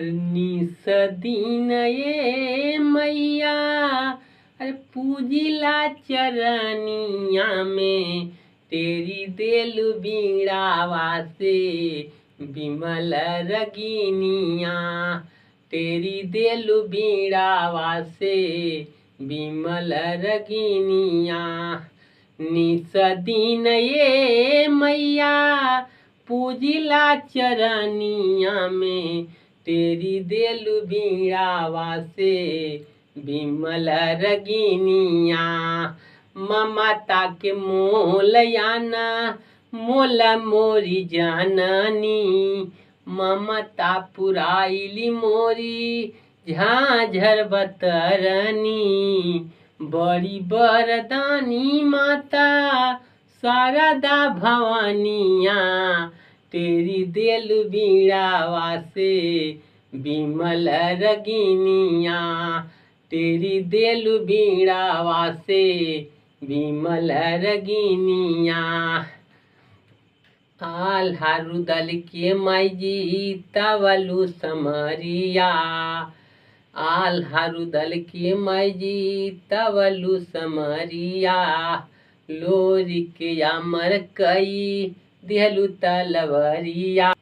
निस दिन ये मैया अरे पूजिला चरनिया में तेरी देलु बीड़ावा से बिमल रगिनिया। तेरी देलु बीड़ावा से बिमल रगिनिया। निस दिन ये मैया पूजिला चरनिया में तेरी देलु बीड़ावा से बिमल रगिनिया। ममता के मोल याना मोल मोरी जाननी। ममता पुराइली मोरी झांझर बतरनी। बड़ी बरदानी माता शारदा भवानिया। तेरी देलु बीड़ावा से बिमल रगिनिया। तेरी देलु बीड़ावा से बिमल रगिनिया। आल्हा रुदल के माईजी तवलु समरिया। आल्हा रुदल के माईजी तवलु समरिया। लोरी के अमर कई देहलु तलवरिया।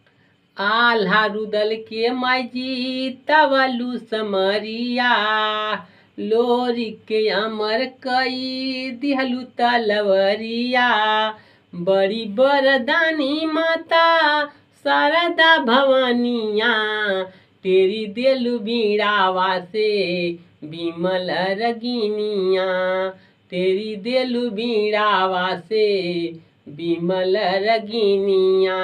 आल्हा रुदल के माईजी तवलु समरिया। लोरी के अमर कई दिहलु तलवरिया। बड़ी बरदानी माता शारदा भवानिया। तेरी देलु बीड़ावा से बिमल रगिनिया। तेरी देलु बीड़ावा से बिमल रगिनिया।